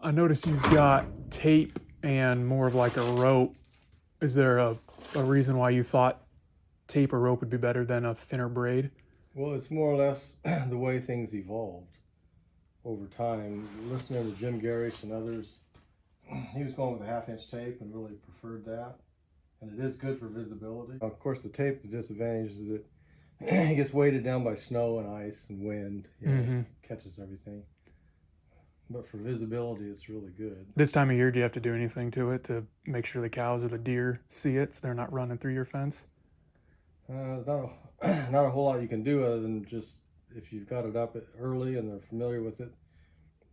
I noticed you've got tape and more of like a rope. Is there a reason why you thought tape or rope would be better than a thinner braid? Well, it's more or less the way things evolved over time. Listening to Jim Gerrish and others, he was going with a 1/2-inch tape and really preferred that. And it is good for visibility. Of course, the tape, the disadvantage is that it gets weighted down by snow and ice and wind. Catches everything. But for visibility, it's really good. This time of year, do you have to do anything to it to make sure the cows or the deer see it so they're not running through your fence? There's not a whole lot you can do other than just, if you've got it up early and they're familiar with it,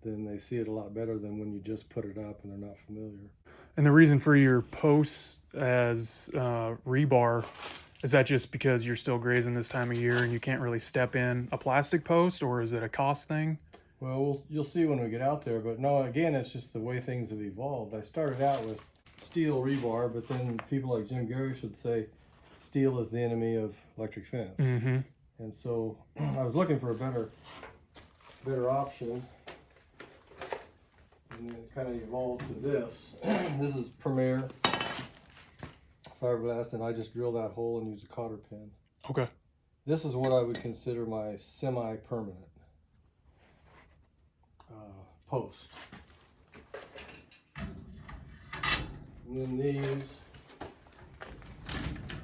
then they see it a lot better than when you just put it up and they're not familiar. And the reason for your posts as rebar, is that just because you're still grazing this time of year and you can't really step in a plastic post, or is it a cost thing? Well, you'll see when we get out there, but no, again, it's just the way things have evolved. I started out with steel rebar, but then people like Jim Gerrish would say steel is the enemy of electric fence. And so I was looking for a better option, and then it kind of evolved to this. This is Premier fiberglass, and I just drill that hole and use a cotter pin. Okay. This is what I would consider my semi-permanent post. And then these,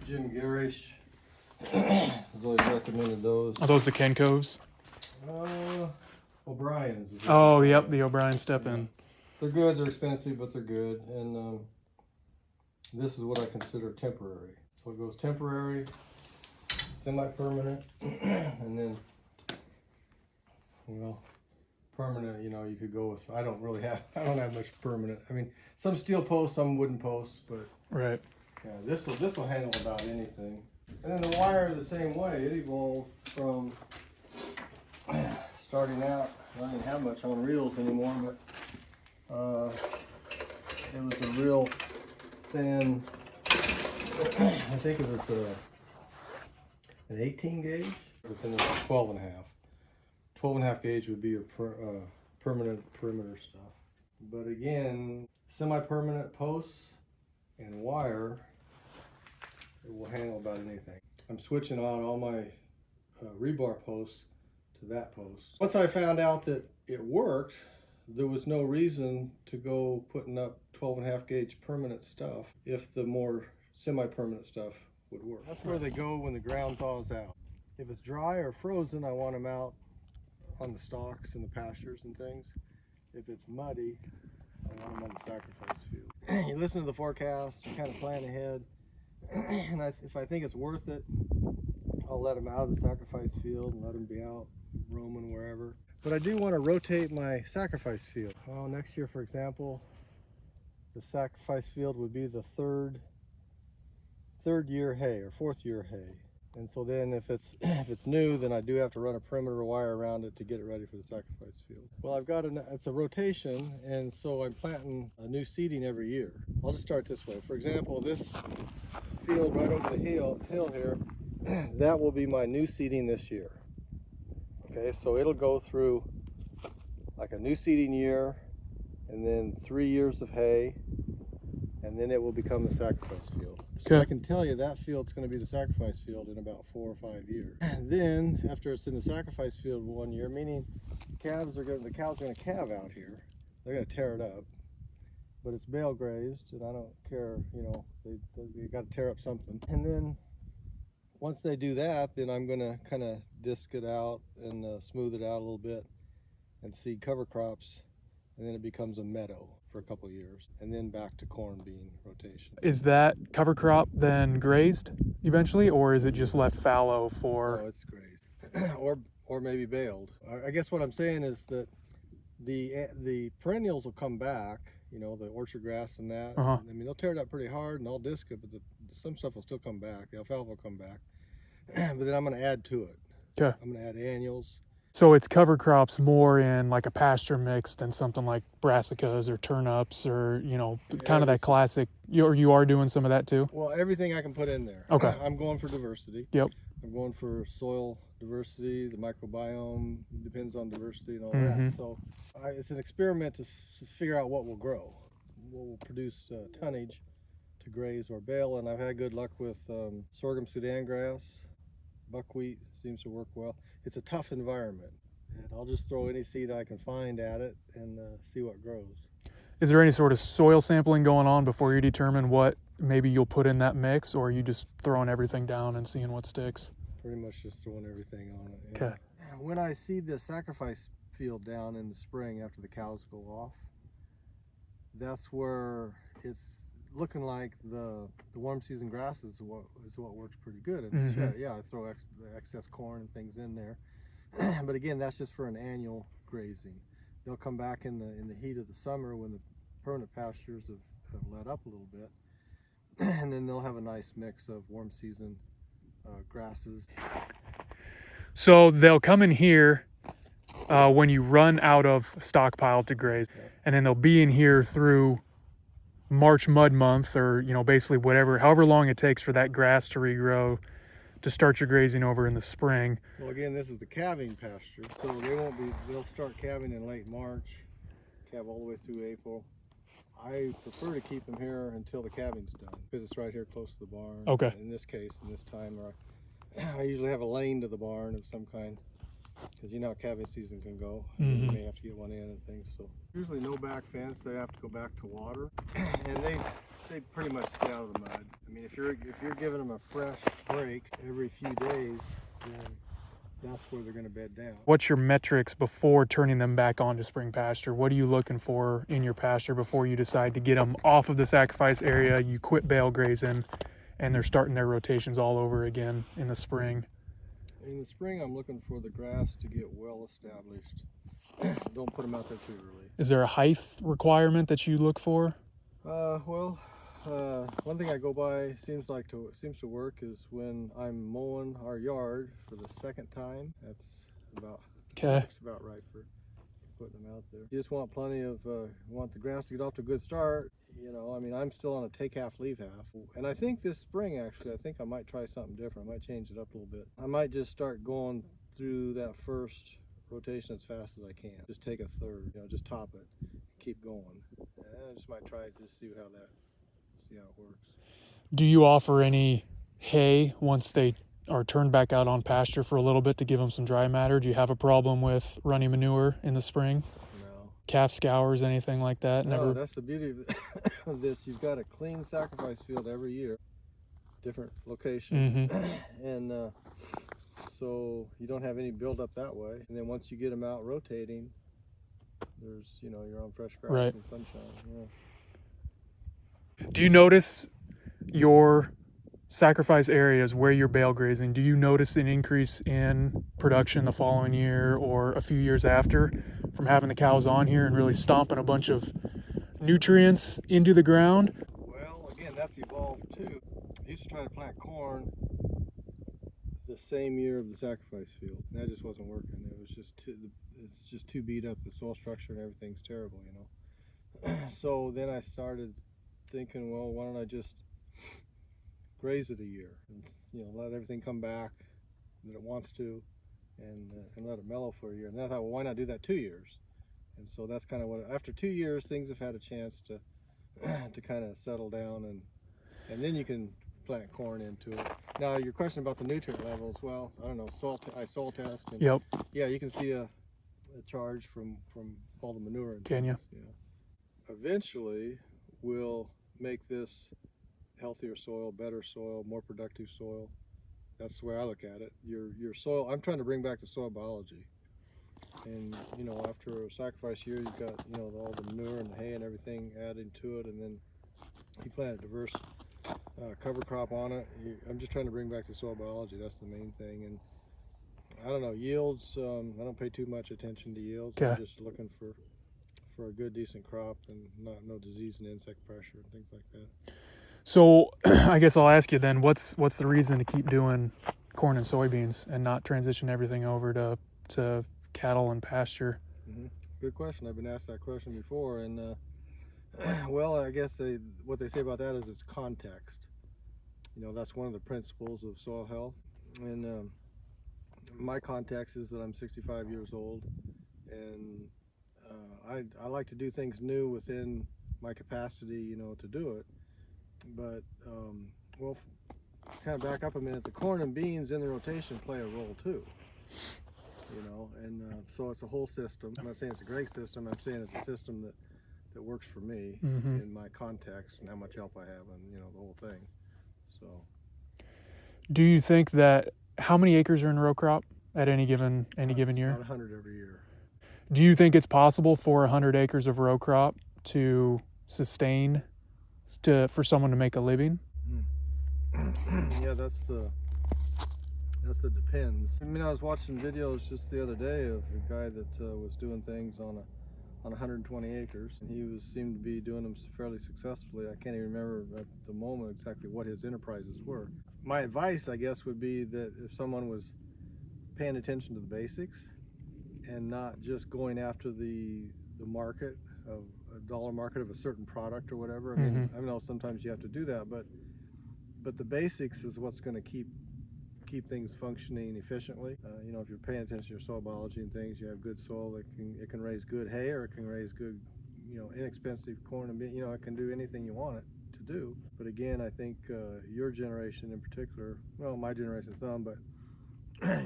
Jim Gerrish has always recommended those. Are those the Kenco's? O'Brien's. Oh, yep, the O'Brien step-in. They're good, they're expensive, but they're good. And this is what I consider temporary. So it goes temporary, semi-permanent, and then, well, permanent, you know, you could go with, I don't have much permanent. I mean, some steel posts, some wooden posts, but right. Yeah, this will handle about anything. And then the wire the same way. It evolved from starting out, I don't have much on reels anymore, but it was a real thin, I think it was an 18 gauge, but then it was 12 and a half. 12 and a half gauge would be your permanent perimeter stuff. But again, semi-permanent posts and wire, it will handle about anything. I'm switching out all my rebar posts to that post. Once I found out that it worked, there was no reason to go putting up 12 and a half gauge permanent stuff if the more semi-permanent stuff would work. That's where they go when the ground thaws out. If it's dry or frozen, I want them out on the stalks and the pastures and things. If it's muddy, I want them on the sacrifice field. You listen to the forecast, you kind of plan ahead, and if I think it's worth it, I'll let them out of the sacrifice field and let them be out roaming wherever. But I do want to rotate my sacrifice field. Well, next year, for example, the sacrifice field would be the third year hay or 4th year hay. And so then if it's new, then I do have to run a perimeter wire around it to get it ready for the sacrifice field. Well, it's a rotation, and so I'm planting a new seeding every year. I'll just start this way. For example, this field right over the hill here, that will be my new seeding this year. Okay, so it'll go through like a new seeding year, and then 3 years of hay, and then it will become the sacrifice field. So I can tell you that field's going to be the sacrifice field in about 4 or 5 years. And then after it's in the sacrifice field 1 year, meaning the cows are going to calve out here. They're going to tear it up, but it's bale grazed, and I don't care. You know, they got to tear up something. And then once they do that, then I'm going to kind of disc it out and smooth it out a little bit and seed cover crops, and then it becomes a meadow for a couple of years, and then back to corn bean rotation. Is that cover crop then grazed eventually, or is it just left fallow for? Oh, it's grazed, or maybe baled. I guess what I'm saying is that the perennials will come back. You know, the orchard grass and that. I mean, they'll tear it up pretty hard, and I'll disc it, but some stuff will still come back. The alfalfa will come back, but then I'm going to add to it. Okay. I'm going to add annuals. So it's cover crops more in like a pasture mix than something like brassicas or turnips or, you know, kind of that classic. You are doing some of that too? Well, everything I can put in there. Okay. I'm going for diversity. Yep. I'm going for soil diversity, the microbiome depends on diversity and all Mm-hmm. that. So it's an experiment to figure out what will grow, what will produce tonnage to graze or bale. And I've had good luck with sorghum Sudan grass, buckwheat seems to work well. It's a tough environment, and I'll just throw any seed I can find at it and see what grows. Is there any sort of soil sampling going on before you determine what maybe you'll put in that mix, or are you just throwing everything down and seeing what sticks? Pretty much just throwing everything on it. Okay. When I seed the sacrifice field down in the spring after the cows go off, that's where it's looking like the warm season grass is what works pretty good. And Mm-hmm. yeah, I throw the excess corn and things in there, but again, that's just for an annual grazing. They'll come back in the heat of the summer when the permanent pastures have let up a little bit, and then they'll have a nice mix of warm season grasses. So they'll come in here when you run out of stockpile to graze, and then they'll be in here through March mud month, or basically however long it takes for that grass to regrow to start your grazing over in the spring. Well, again, this is the calving pasture, so they'll start calving in late March, calve all the way through April. I prefer to keep them here until the calving's done, because it's right here close to the barn. Okay. In this case, in this time, I usually have a lane to the barn of some kind, because you know how calving season can go. Mm-hmm. You may have to get one in and things. So usually no back fence. They have to go back to water, and they pretty much stay out of the mud. I mean, if you're giving them a fresh break every few days, then that's where they're going to bed down. What's your metrics before turning them back onto spring pasture? What are you looking for in your pasture before you decide to get them off of the sacrifice area, you quit bale grazing, and they're starting their rotations all over again in the spring? In the spring, I'm looking for the grass to get well established. Don't put them out there too early. Is there a height requirement that you look for? One thing I go by seems to work is when I'm mowing our yard for the second time. That's about right for putting them out there. You just want plenty of want the grass to get off to a good start. I mean, I'm still on a take half, leave half, and I think this spring actually, I think I might try something different. I might change it up a little bit. I might just start going through that first rotation as fast as I can. Just take a third, just top it, keep going. And I just might try it, just see how it works. Do you offer any hay once they are turned back out on pasture for a little bit to give them some dry matter? Do you have a problem with running manure in the spring? No. Calf scours, anything like that? No, Never. that's the beauty of this. You've got a clean sacrifice field every year, different location, Mm-hmm. and so you don't have any buildup that way. And then once you get them out rotating, there's you're on fresh grass Right. and sunshine. Yeah. Do you notice your sacrifice areas where you're bale grazing? Do you notice an increase in production the following year or a few years after from having the cows on here and really stomping a bunch of nutrients into the ground? Well, again, that's evolved too. I used to try to plant corn the same year of the sacrifice field. That just wasn't working. It's just too beat up. The soil structure and everything's terrible, So then I started thinking, well, why don't I just graze it a year and let everything come back that it wants to, and let it mellow for a year. And then I thought, well, why not do that 2 years? And so that's kind of what, after 2 years, things have had a chance to kind of settle down, and then you can plant corn into it. Now, your question about the nutrient levels, well, I don't know, I soil test. And Yep. Yeah, you can see a charge from all the manure. Can you? Yeah. Eventually, we'll make this healthier soil, better soil, more productive soil. That's the way I look at it. Your soil, I'm trying to bring back the soil biology. And after a sacrifice year, you've got all the manure and the hay and everything added to it, and then you plant a diverse cover crop on it. I'm just trying to bring back the soil biology. That's the main thing. And I don't know, yields, I don't pay too much attention to yields. Okay. I'm just looking for a good, decent crop and no disease and insect pressure and things like that. So I guess I'll ask you then, what's the reason to keep doing corn and soybeans and not transition everything over to cattle and pasture? Mm-hmm. Good question. I've been asked that question before, and well, I guess what they say about that is it's context. That's one of the principles of soil health, and my context is that I'm 65 years old, and I like to do things new within my capacity, you know, to do it. But well, kind of back up a minute. The corn and beans in the rotation play a role too, you know, and so it's a whole system. I'm not saying it's a great system. I'm saying it's a system that works for me in my context and how much help I have, and you know, the whole thing. So, Do you think that how many acres are in row crop at any given year? about 100 every year. Do you think it's possible for 100 acres of row crop to sustain for someone to make a living? Yeah, that's the depends. I mean, I was watching videos just the other day of a guy that was doing things on 120 acres, and he seemed to be doing them fairly successfully. I can't even remember at the moment exactly what his enterprises were. My advice, I guess, would be that if someone was paying attention to the basics and not just going after the market of a dollar market of a certain product or whatever. I mean, I know sometimes you have to do that, but the basics is what's going to keep things functioning efficiently. You know, if you're paying attention to your soil biology and things, you have good soil. It can raise good hay, or it can raise good, you know, inexpensive corn and bean. You know, it can do anything you want it to do. But again, I think your generation in particular, well, my generation some, but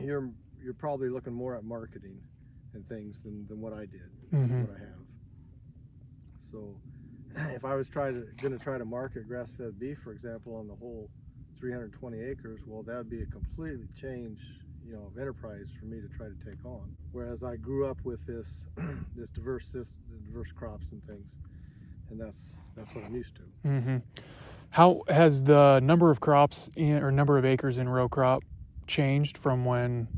you're probably looking more at marketing and things than what I did, what I have. So if I was going to try to market grass-fed beef, for example, on the whole 320 acres, well, that would be a completely changed, you know, of enterprise for me to try to take on. Whereas I grew up with this diverse crops and things, and that's what I'm used to. How has the number of crops or number of acres in row crop changed from when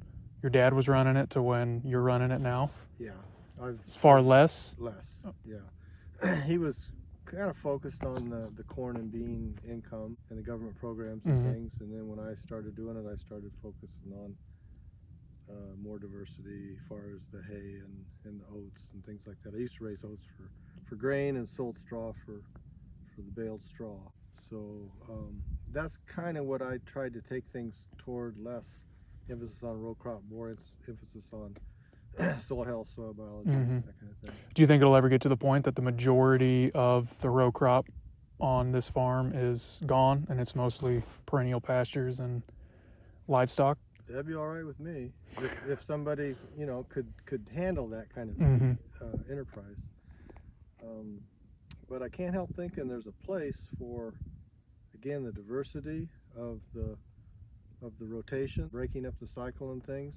your dad was running it to when you're running it now? Yeah, Far less. Less. Yeah, he was kind of focused on the corn and bean income and the government programs and things. And then when I started doing it, I started focusing on more diversity as far as the hay and the oats and things like that. I used to raise oats for grain and sold straw for the baled straw. So that's kind of what I tried to take things toward, less emphasis on row crop, more emphasis on soil health, soil biology, that kind of thing. Do you think it'll ever get to the point that the majority of the row crop on this farm is gone and it's mostly perennial pastures and livestock? That'd be all right with me if somebody, you know, could handle that kind of enterprise. But I can't help thinking there's a place for, again, the diversity of the rotation, breaking up the cycle and things.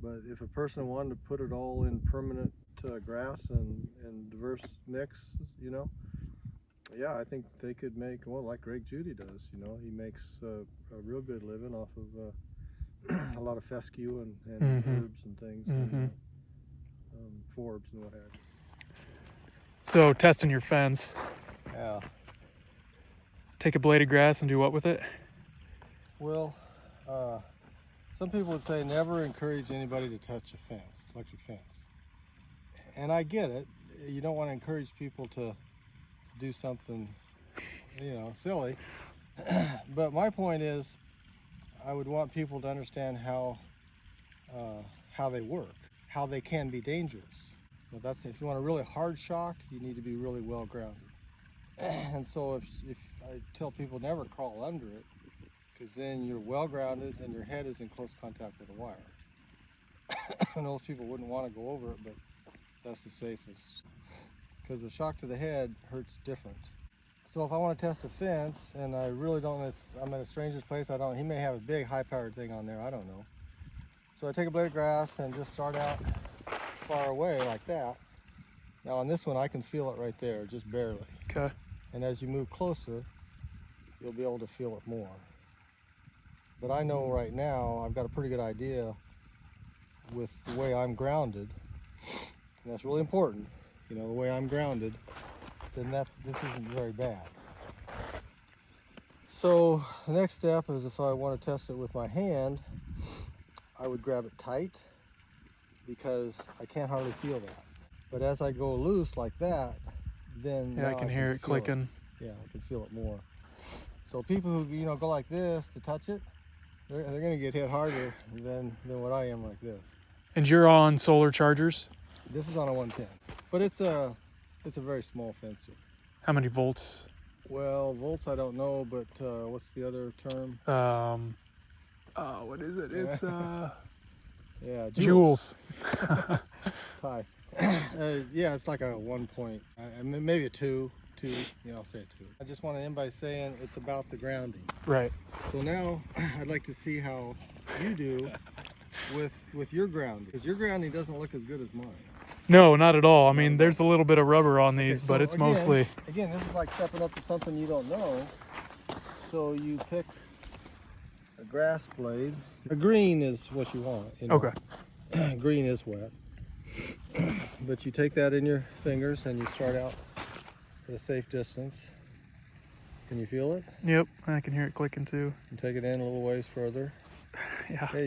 But if a person wanted to put it all in permanent grass and diverse mix, you know, yeah, I think they could make, well, like Greg Judy does. You know, he makes a real good living off of a lot of fescue and herbs and things, and forbs and what have you. So testing your fence. Yeah. Take a blade of grass and do what with it? Well, some people would say never encourage anybody to touch a fence, electric fence. And I get it. You don't want to encourage people to do something, you know, silly. But my point is, I would want people to understand how they work, how they can be dangerous. Well, that's, if you want a really hard shock, you need to be really well grounded. And so if I tell people never crawl under it, because then you're well grounded and your head is in close contact with the wire. And most people wouldn't want to go over it, but that's the safest. Because the shock to the head hurts different. So if I want to test a fence and I really don't know, I'm in a stranger's place, he may have a big high-powered thing on there, I don't know. So I take a blade of grass and just start out far away like that. Now on this one I can feel it right there, just barely. Okay. And as you move closer, you'll be able to feel it more. But I know right now I've got a pretty good idea with the way I'm grounded, and that's really important, you know, the way I'm grounded, then this isn't very bad. So the next step is, if I want to test it with my hand, I would grab it tight, because I can't hardly feel that. But as I go loose like that, then I can hear it clicking. Yeah, I can feel it more. So people who, you know, go like this to touch it, they're going to get hit harder than what I am like this. And you're on solar chargers? This is on a 110, but it's a very small fencer. How many volts? Well, volts I don't know, but what's the other term? What is it? It's yeah, joules. Ty. Yeah, it's like a 1 point, maybe a 2. Yeah, I'll say a 2. I just want to end by saying it's about the grounding. Right. So now I'd like to see how you do with your grounding, because your grounding doesn't look as good as mine. No, not at all. I mean, there's a little bit of rubber on these, Okay, but so it's again, mostly... Again, this is like stepping up to something you don't know. So you pick a grass blade. A green is what you want. You know? Okay. Green is wet. But you take that in your fingers and you start out at a safe distance. Can you feel it? Yep, I can hear it clicking too. And take it in a little ways further. Yeah. Hey,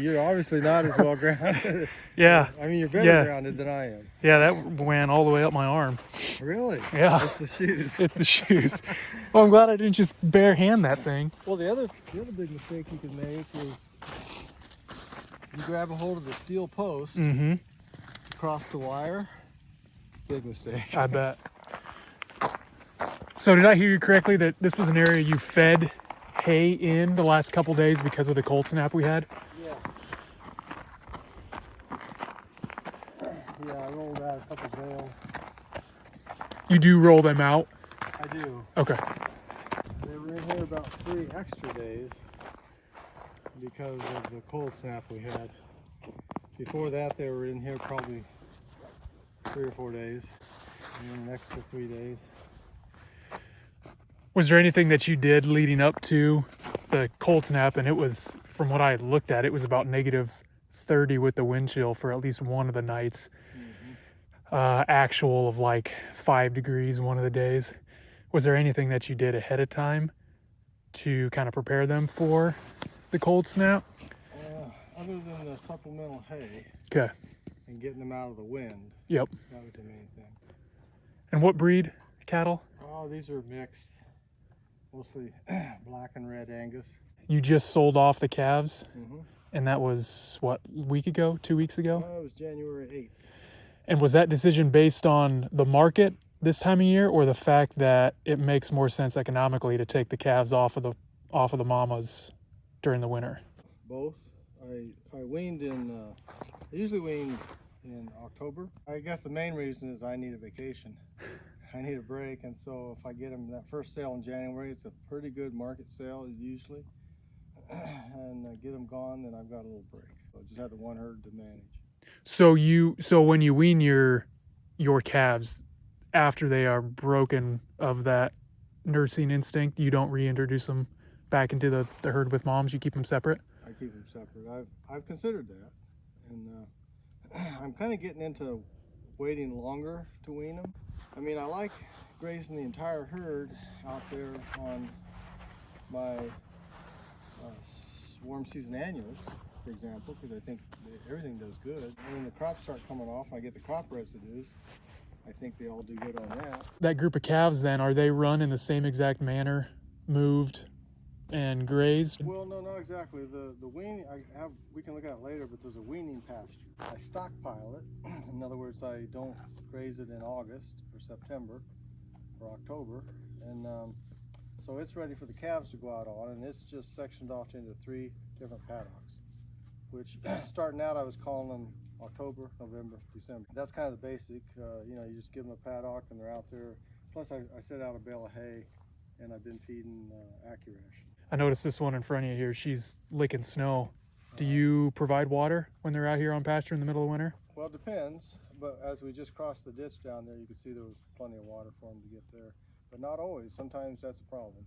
you're obviously not as well grounded. Yeah. I mean, you're better grounded than I am. Yeah, that went all the way up my arm. Really? Yeah. It's the shoes. It's the shoes. Well, I'm glad I didn't just bare hand that thing. Well, the other big mistake you can make is you grab a hold of the steel post across the wire. Big mistake. I bet. So did I hear you correctly that this was an area you fed hay in the last couple days because of the cold snap we had? Yeah. Yeah, I rolled out a couple bales. You do roll them out? I do. Okay. They were in here about 3 extra days because of the cold snap we had. Before that, they were in here probably 3 or 4 days, and then the next 3 days. Was there anything that you did leading up to the cold snap? And it was, from what I had looked at, it was about -30 with the wind chill for at least one of the nights. Actual of like 5 degrees one of the days. Was there anything that you did ahead of time to kind of prepare them for the cold snap? Other than the supplemental hay. Okay. And getting them out of the wind. Yep. That was the main thing. And what breed cattle? Oh, these are mixed. Mostly black and red Angus. You just sold off the calves, and that was, what, a week ago, 2 weeks ago? It was January 8th. And was that decision based on the market this time of year, or the fact that it makes more sense economically to take the calves off of the mamas during the winter? Both. I weaned I usually wean in October. I guess the main reason is I need a vacation. I need a break, and so if I get them that first sale in January, it's a pretty good market sale usually, and I get them gone, then I've got a little break. So I just had the one herd to manage. So when you wean your calves, after they are broken of that nursing instinct, you don't reintroduce them back into the herd with moms? You keep them separate? I keep them separate. I've considered that, and I'm kind of getting into waiting longer to wean them. I mean, I like grazing the entire herd out there on my warm season annuals, for example, because I think everything does good. And when the crops start coming off, I get the crop residues. I think they all do good on that. That group of calves then, are they run in the same exact manner, moved and grazed? Well, no, not exactly. The weaning, we can look at it later, but there's a weaning pasture. I stockpile it. In other words, I don't graze it in August or September or October. And so it's ready for the calves to go out on, and it's just sectioned off into 3 different paddocks, which starting out I was calling them October, November, December. That's kind of the basic. You know, you just give them a paddock and they're out there. Plus I set out a bale of hay, and I've been feeding acre. I noticed this one in front of you here, she's licking snow. Do you provide water when they're out here on pasture in the middle of winter? Well, it depends, but as we just crossed the ditch down there, you could see there was plenty of water for them to get there, but not always. Sometimes that's a problem.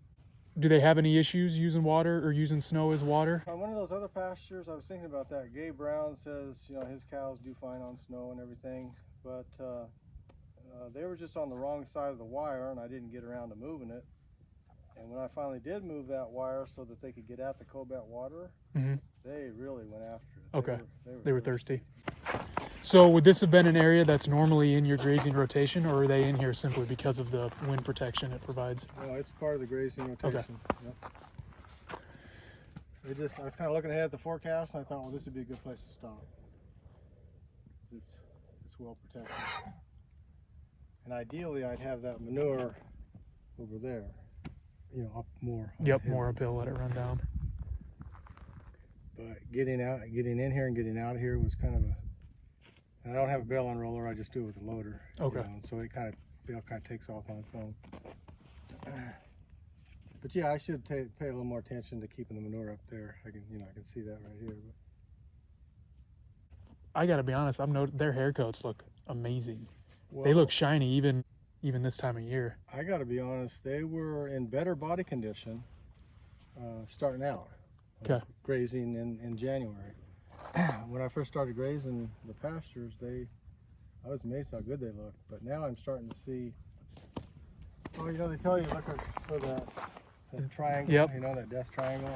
Do they have any issues using water or using snow as water? On one of those other pastures, I was thinking about that. Gabe Brown says, you know, his cows do fine on snow and everything, but they were just on the wrong side of the wire, and I didn't get around to moving it. And when I finally did move that wire so that they could get at the Cobat water, they really went after it. Okay, they were thirsty. thirsty. So would this have been an area that's normally in your grazing rotation, or are they in here simply because of the wind protection it provides? No, it's part of the grazing rotation. Okay. Yep. I was kind of looking ahead at the forecast, and I thought, well, this would be a good place to stop. It's well protected. And ideally, I'd have that manure over there, up more. Yep, more uphill, let it run down. But getting in here and getting out of here was kind of and I don't have a bale unroller, I just do it with a loader. Okay. So bale kind of takes off on its own. But yeah, I should pay a little more attention to keeping the manure up there. I can see that right here. But I gotta be honest, their hair coats look amazing. well, They look shiny even this time of year. I gotta be honest, they were in better body condition starting out. Okay. Grazing in January. When I first started grazing the pastures, I was amazed how good they looked. But now I'm starting to see, they tell you look for that triangle, Yep. That death triangle,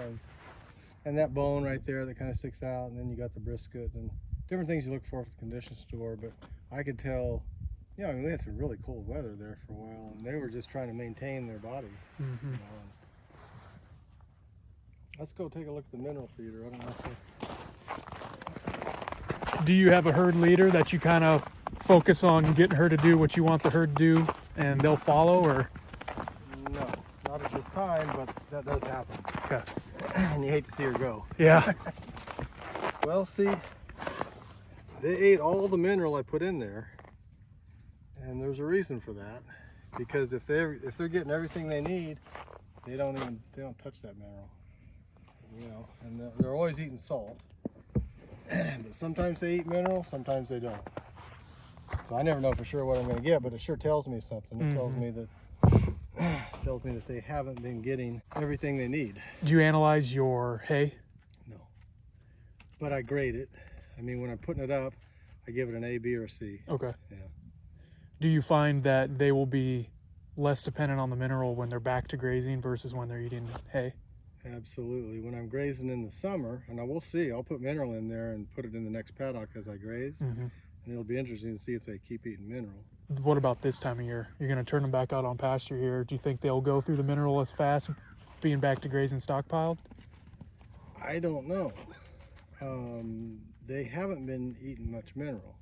and that bone right there that kind of sticks out, and then you got the brisket and different things you look for at the condition store. But I could tell, we had some really cold weather there for a while, and they were just trying to maintain their body. Mm-hmm. Let's go take a look at the mineral feeder. I don't know if that's... Do you have a herd leader that you kind of focus on getting her to do what you want the herd to do and they'll follow, or? No, not at this time, but that does happen. Okay. And you hate to see her go. Yeah. Well, see, they ate all the mineral I put in there, and there's a reason for that. Because if they're getting everything they need, they don't touch that mineral. And they're always eating salt. But sometimes they eat mineral, sometimes they don't. So I never know for sure what I'm going to get, but it sure tells me something. It tells me that they haven't been getting everything they need. Do you analyze your hay? No, but I grade it. When I'm putting it up, I give it an A, B, or a C. Okay. Yeah. Do you find that they will be less dependent on the mineral when they're back to grazing versus when they're eating hay? Absolutely. When I'm grazing in the summer, and we'll see, I'll put mineral in there and put it in the next paddock as I graze. Mm-hmm. And it'll be interesting to see if they keep eating mineral. What about this time of year? You're going to turn them back out on pasture here. Do you think they'll go through the mineral as fast being back to grazing stockpiled? I don't know. They haven't been eating much mineral,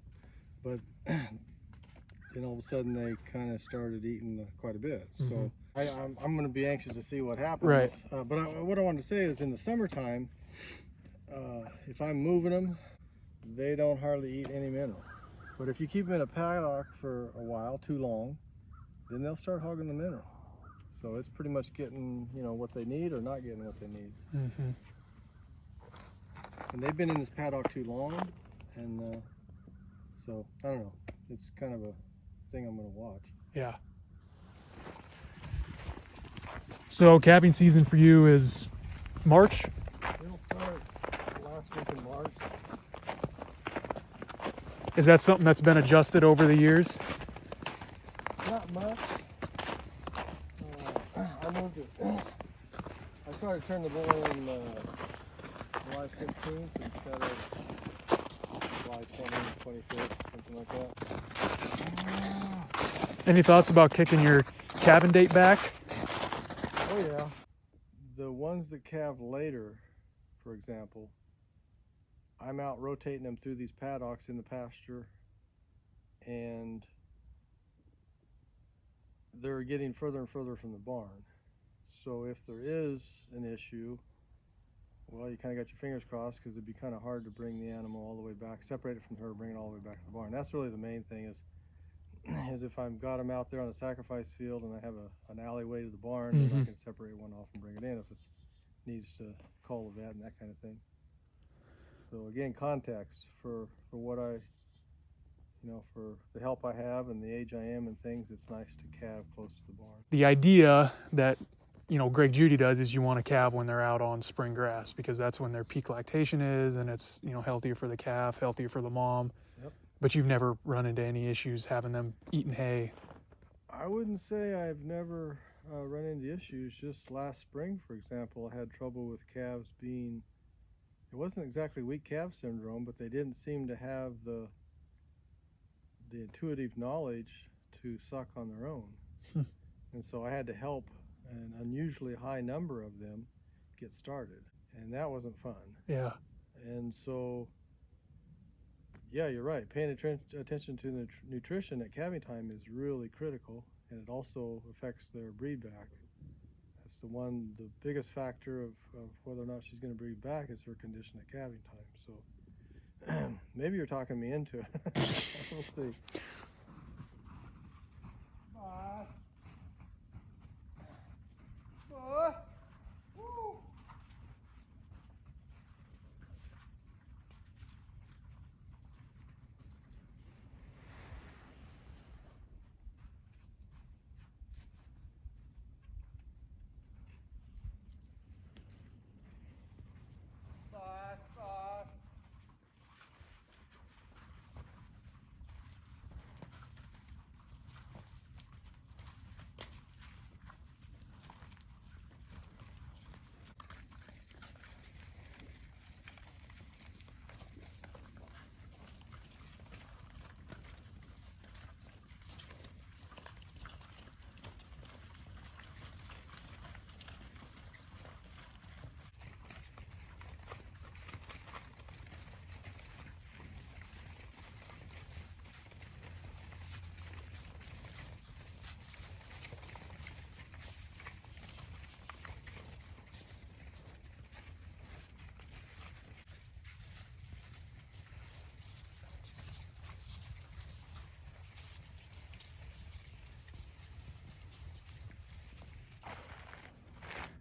but then all of a sudden they kind of started eating quite a bit. Mm-hmm. So I'm going to be anxious to see what happens. Right. What I wanted to say is in the summertime, if I'm moving them, they don't hardly eat any mineral. But if you keep them in a paddock for a while, too long, then they'll start hogging the mineral. So it's pretty much getting, what they need or not getting what they need. Mm-hmm. And they've been in this paddock too long, and so I don't know. It's kind of a thing I'm going to watch. Yeah. So calving season for you is March? It'll start last week in March. Is that something that's been adjusted over the years? Not much. I moved it. I started turning the bull in July 15th instead of July 20th, 25th, something like that. Any thoughts about kicking your calving date back? Oh yeah. The ones that calve later, for example, I'm out rotating them through these paddocks in the pasture, and they're getting further and further from the barn. So if there is an issue, well, you kind of got your fingers crossed, because it'd be kind of hard to bring the animal all the way back, separate it from her, bring it all the way back to the barn. That's really the main thing, is if I've got them out there on a sacrifice field and I have an alleyway to the barn, Mm-hmm. then I can separate one off and bring it in if it needs to call the vet and that kind of thing. So again, context for what I, for the help I have and the age I am and things, it's nice to calve close to the barn. The idea that Greg Judy does is you want to calve when they're out on spring grass, because that's when their peak lactation is, and it's healthier for the calf, healthier for the mom. Yep. But you've never run into any issues having them eating hay? I wouldn't say I've never run into issues. Just last spring, for example, I had trouble with calves being, it wasn't exactly weak calf syndrome, but they didn't seem to have the intuitive knowledge to suck on their own. And so I had to help an unusually high number of them get started. and that wasn't fun. Yeah. And so, yeah, you're right. Paying attention to the nutrition at calving time is really critical, and it also affects their breed back. That's the biggest factor of whether or not she's going to breed back is her condition at calving time. So maybe you're talking me into it. We'll see. Bye. Bye. Woo. Bye. Bye.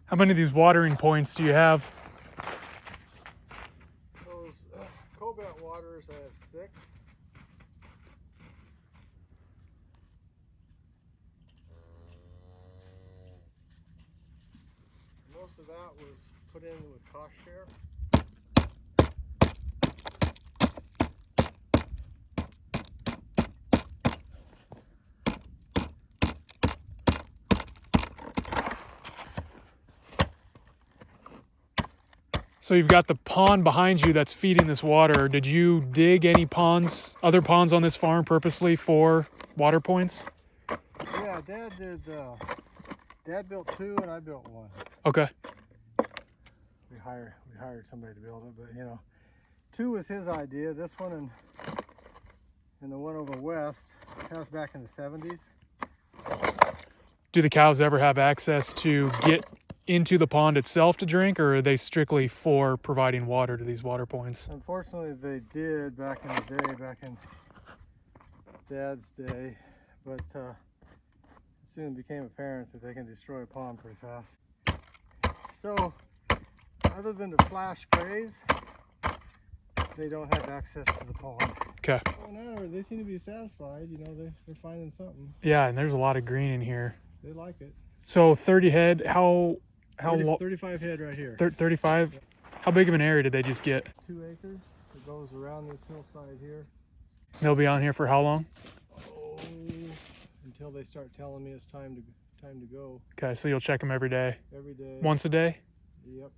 How many of these watering points do you have? Those cobalt waters, I have 6. Most of that was put in with cost share. So you've got the pond behind you that's feeding this water. Did you dig any ponds, other ponds on this farm purposely for water points? Yeah, Dad did. Dad built 2 and I built 1. Okay. We hired somebody to build it, but you know, 2 was his idea. This one and the one over west, that was back in the 70s. Do the cows ever have access to get into the pond itself to drink, or are they strictly for providing water to these water points? Unfortunately, they did back in the day, back in Dad's day, but it soon became apparent that they can destroy a pond pretty fast. So, other than to flash graze, they don't have access to the pond. Okay. Oh, no, they seem to be satisfied. You know, they're finding something. Yeah, and there's a lot of green in here. They like it. So 30 head, how 35 head right here. 35? Yep. How big of an area did they just get? 2 acres. It goes around this hillside here. They'll be on here for how long? Oh, until they start telling me it's time to go. Okay, so you'll check them every day? Every day. Once a day? Yep.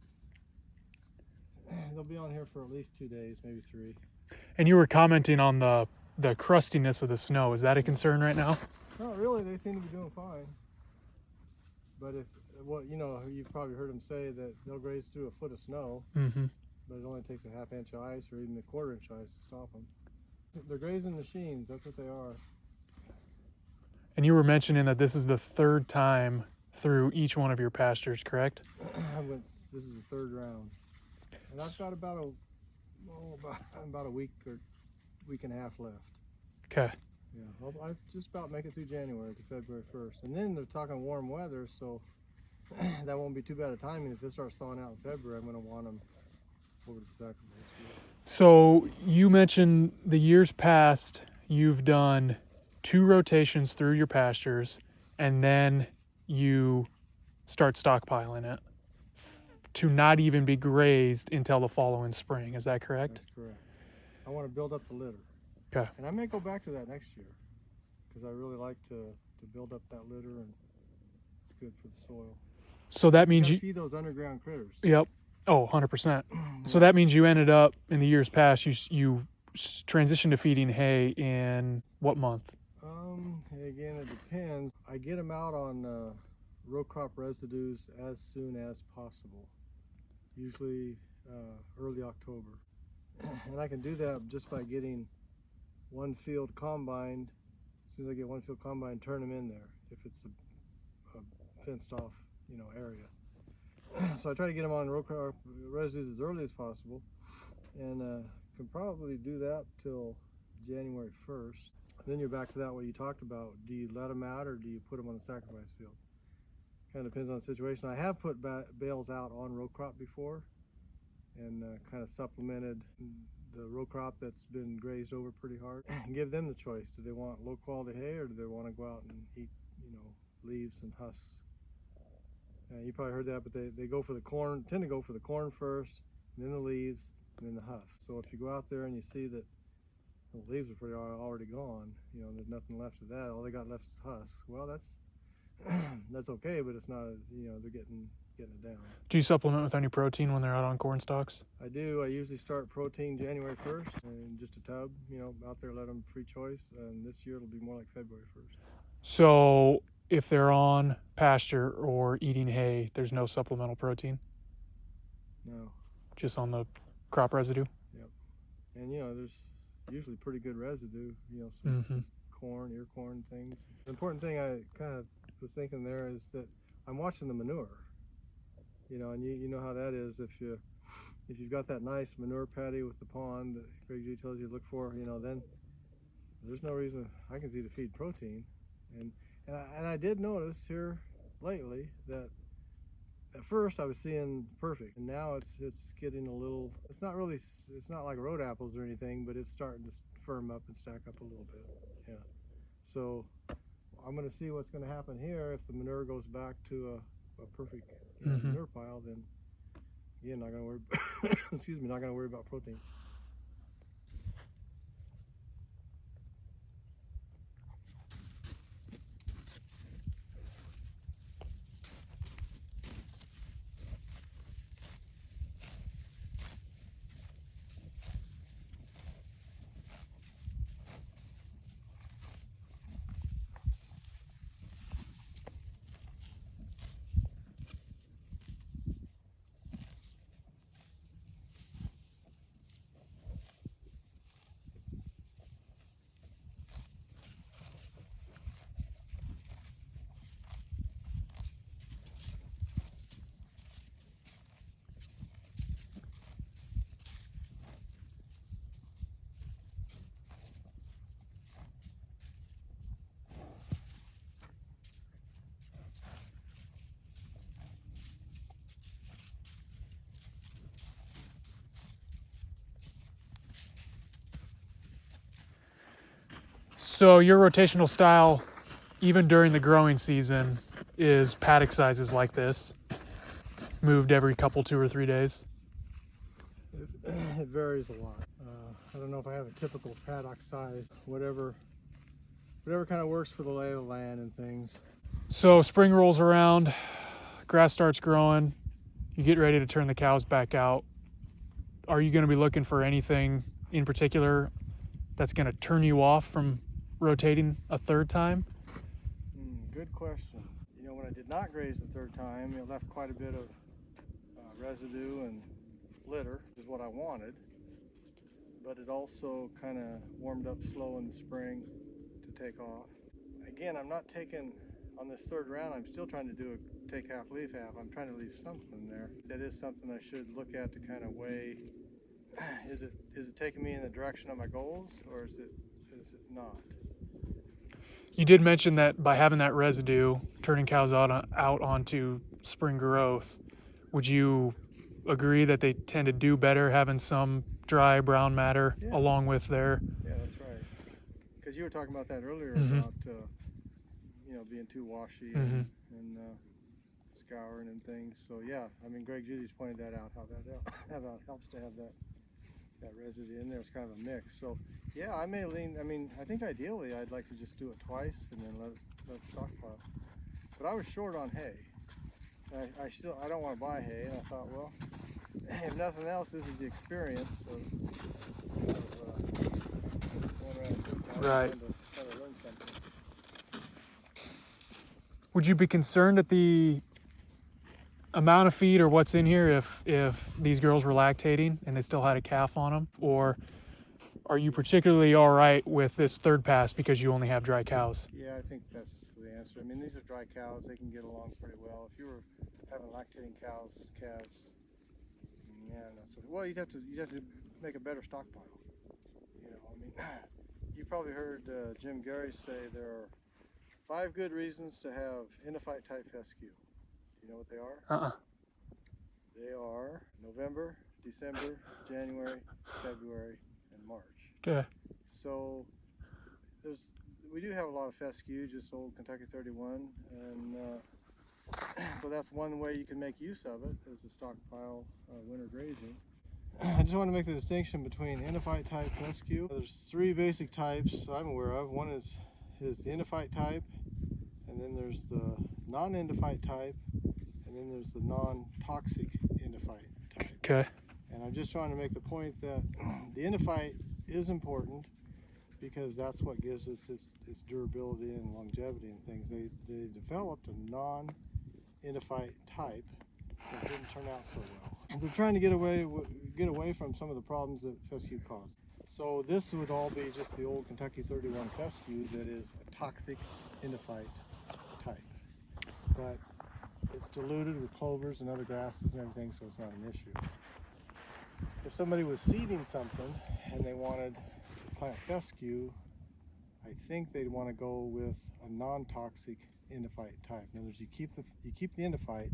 They'll be on here for at least 2 days, maybe 3. And you were commenting on the crustiness of the snow. Is that a concern right now? Not really. They seem to be doing fine. But you've probably heard them say that they'll graze through a foot of snow, Mm-hmm. but it only takes a half-inch ice or even a quarter-inch ice to stop them. They're grazing machines. That's what they are. And you were mentioning that this is the 3rd time through each one of your pastures, correct? This is the 3rd round, and I've got about a week or week and a half left. Okay. Yeah, well, I just about make it through January to February 1st, and then they're talking warm weather, so that won't be too bad a timing. If it starts thawing out in February, I'm going to want them over to the sacrifice. So you mentioned the years past, you've done 2 rotations through your pastures, and then you start stockpiling it to not even be grazed until the following spring. Is that correct? That's correct. I want to build up the litter. Okay. And I may go back to that next year because I really like to build up that litter, and it's good for the soil. So that means you feed those underground critters. Yep. Oh, 100%. So that means you ended up in the years past, you transitioned to feeding hay in what month? Again, it depends. I get them out on row crop residues as soon as possible. usually early October. And I can do that just by getting one field combined. As soon as I get one field combined, turn them in there if it's a fenced off, area. So I try to get them on row crop residues as early as possible, and can probably do that till January 1st. Then you're back to that what you talked about. Do you let them out or do you put them on the sacrifice field? Kind of depends on the situation. I have put bales out on row crop before and kind of supplemented the row crop that's been grazed over pretty hard and give them the choice. Do they want low quality hay or do they want to go out and eat, leaves and husks? You probably heard that, but they go for the corn, tend to go for the corn first, and then the leaves, and then the husks. So if you go out there and you see that the leaves are pretty already gone, there's nothing left of that, all they got left is husks. Well, that's okay, but it's not, they're getting it down. Do you supplement with any protein when they're out on corn stalks? I do. I usually start protein January 1st and just a tub, out there, let them free choice. And this year it'll be more like February 1st. So if they're on pasture or eating hay, there's no supplemental protein? No. Just on the crop residue? Yep. And there's usually pretty good residue, some corn, ear corn things. The important thing I kind of was thinking there is that I'm watching the manure. And you know how that is. If you've got that nice manure patty with the pond that Greg Judy tells you to look for, then there's no reason I can see to feed protein. And I did notice here lately that at first I was seeing perfect, and now it's getting a little. It's not like road apples or anything, but it's starting to firm up and stack up a little bit. Yeah. So I'm going to see what's going to happen here if the manure goes back to a perfect manure pile. Then again, not going to worry. Excuse me, not going to worry about protein. So your rotational style, even during the growing season, is paddock sizes like this, moved every couple 2 or 3 days? It varies a lot. I don't know if I have a typical paddock size. Whatever kind of works for the lay of the land and things. So spring rolls around, grass starts growing, you get ready to turn the cows back out. Are you going to be looking for anything in particular that's going to turn you off from rotating a third time? Good question. When I did not graze the third time, it left quite a bit of residue and litter, is what I wanted. But it also kind of warmed up slow in the spring to take off. Again, I'm not taking, on this third round, I'm still trying to do a take half, leave half. I'm trying to leave something there. That is something I should look at to kind of weigh, is it taking me in the direction of my goals, or is it not? You did mention that by having that residue, turning cows out onto spring growth, would you agree that they tend to do better having some dry brown matter along with their... Yeah, that's right. Because you were talking about that earlier about, being too washy and scouring and things. So yeah, Greg Judy's pointed that out, how that helps to have that residue in there. It's kind of a mix. So yeah, I may lean, I think ideally I'd like to just do it twice and then let it stockpile. But I was short on hay. I don't want to buy hay, and I thought, well, if nothing else, this is the experience of going around right. trying to learn something. Would you be concerned at the amount of feed or what's in here if these girls were lactating and they still had a calf on them, or are you particularly all right with this third pass because you only have dry cows? Yeah, I think that's the answer. I mean, these are dry cows; they can get along pretty well. If you were having lactating calves, yeah, no. So, well, you'd have to make a better stockpile. You know, I mean, you probably heard Jim Gerrish say there are 5 good reasons to have endophyte type fescue. Do you know what they are? They are November, December, January, February, and March. Okay. So we do have a lot of fescue, just old Kentucky 31, and so that's one way you can make use of it is a stockpile winter grazing. I just want to make the distinction between endophyte type fescue. There's 3 basic types I'm aware of. One is the endophyte type, and then there's the non-endophyte type, and then there's the non-toxic endophyte type. Okay. And I'm just trying to make the point that the endophyte is important because that's what gives us its durability and longevity and things. They developed a non-endophyte type that didn't turn out so well. And they're trying to get away from some of the problems that fescue caused. So this would all be just the old Kentucky 31 fescue that is a toxic endophyte type. But it's diluted with clovers and other grasses and everything, so it's not an issue. If somebody was seeding something and they wanted to plant fescue, I think they'd want to go with a non-toxic endophyte type. In other words, you keep the endophyte,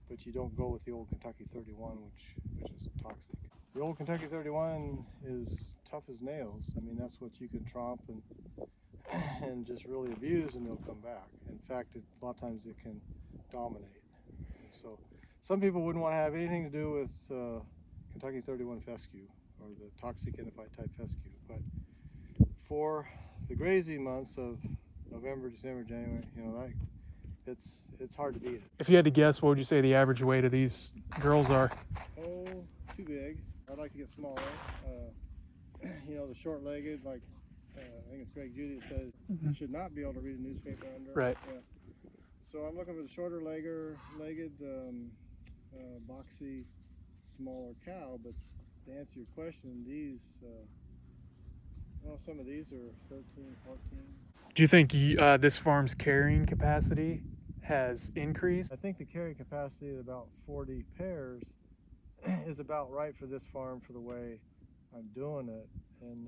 but you don't go with the old Kentucky 31, which is toxic. The old Kentucky 31 is tough as nails. I mean, that's what you can tromp and just really abuse, and they'll come back. In fact, a lot of times it can dominate. So some people wouldn't want to have anything to do with Kentucky 31 fescue or the toxic endophyte type fescue, but for the grazing months of November, December, January, you know, it's hard to beat it. If you had to guess, what would you say the average weight of these girls are? Oh, too big. I'd like to get smaller. You know, the short-legged, like I think it's Greg Judy that says you should not be able to read a newspaper under. Right. Yeah. So I'm looking for the shorter-legged, boxy, smaller cow. But to answer your question, these, well, some of these are 13, 14. Do you think this farm's carrying capacity has increased? I think the carrying capacity at about 40 pairs is about right for this farm for the way I'm doing it. And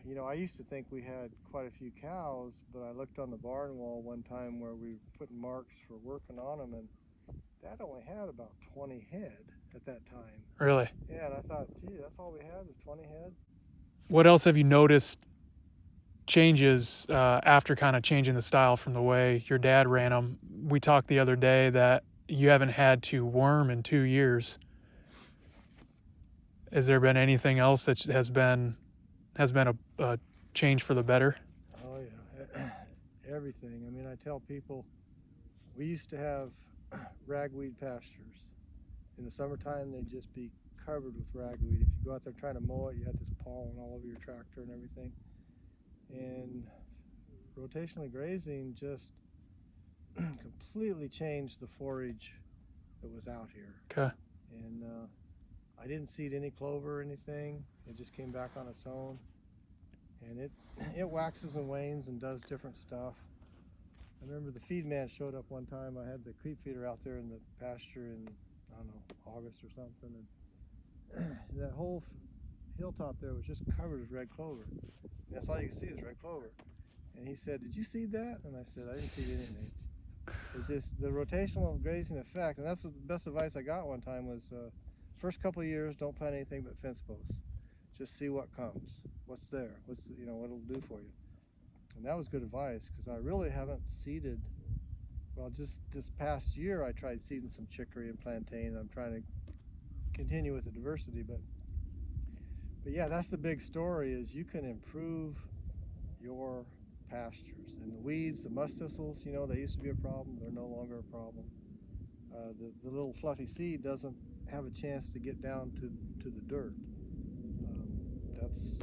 you know, I used to think we had quite a few cows, but I looked on the barn wall one time where we were putting marks for working on them, and that only had about 20 head at that time. Really? Yeah, and I thought, gee, that's all we had was 20 head. What else have you noticed changes after kind of changing the style from the way your dad ran them? We talked the other day that you haven't had to worm in 2 years. Has there been anything else that has been a change for the better? Oh yeah, everything. I mean, I tell people we used to have ragweed pastures. In the summertime, they'd just be covered with ragweed. If you go out there trying to mow it, you had this pollen all over your tractor and everything. And rotationally grazing just completely changed the forage that was out here. Okay. And I didn't seed any clover or anything. It just came back on its own. And it waxes and wanes and does different stuff. I remember the feed man showed up one time. I had the creep feeder out there in the pasture in, I don't know, August or something. And that whole hilltop there was just covered with red clover. And that's all you could see is red clover. And he said, "Did you seed that?" And I said, "I didn't seed anything." It's just the rotational grazing effect. And that's the best advice I got one time was, first couple of years, don't plant anything but fence posts. Just see what comes. What's there? You know, what it'll do for you. And that was good advice because I really haven't seeded. Well, just this past year I tried seeding some chicory and plantain. I'm trying to continue with the diversity, but yeah, that's the big story is you can improve your pastures. And the weeds, the musk thistles, you know, they used to be a problem. They're no longer a problem. The little fluffy seed doesn't have a chance to get down to the dirt. That's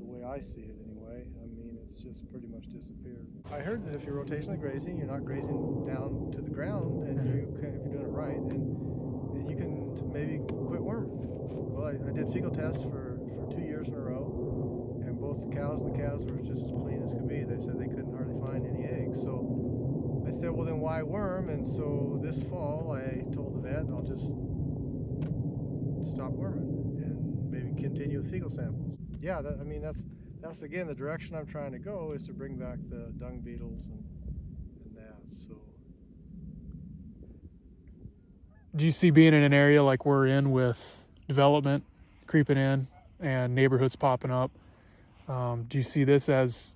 the way I see it anyway. anyway. I mean, it's just pretty much disappeared. I heard that if you're rotationally grazing, you're not grazing down to the ground, and you can, if you're doing it right, and you can maybe quit worming. Well, I did fecal tests for 2 years in a row, and both the cows and the calves were just as clean as could be. They said they couldn't hardly find any eggs. So I said, well, then why worm? And so this fall, I told the vet, I'll just stop worming and maybe continue with fecal samples. Yeah, I mean, that's again the direction I'm trying to go, is to bring back the dung beetles and that. So Do you see being in an area like we're in with development creeping in and neighborhoods popping up? Do you see this as,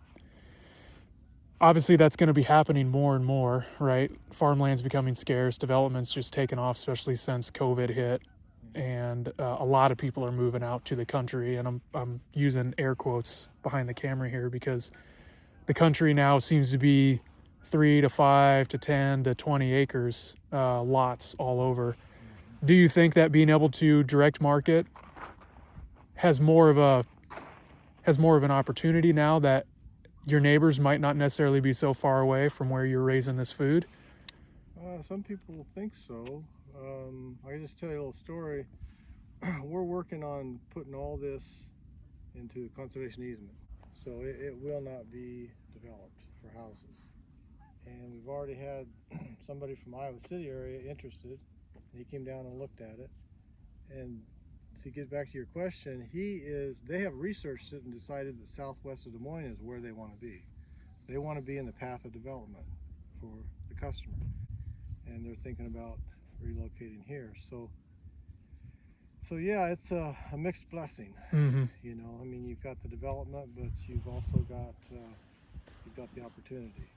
obviously that's going to be happening more and more, right? Farmland's becoming scarce, development's just taken off, especially since COVID hit, and a lot of people are moving out to the country, and I'm using air quotes behind the camera here because the country now seems to be 3 to 5 to 10 to 20 acres, lots all over. Do you think that being able to direct market has more of an opportunity now that your neighbors might not necessarily be so far away from where you're raising this food? some people think so. I can just tell you a little story. We're working on putting all this into conservation easement, so it will not be developed for houses. And we've already had somebody from Iowa City area interested. He came down and looked at it. And to get back to your question, they have researched it and decided that southwest of Des Moines is where they want to be. They want to be in the path of development for the customer, and they're thinking about relocating here. So yeah, it's a mixed blessing. Mm-hmm. You know, I mean, you've got the development, but you've also got the opportunity.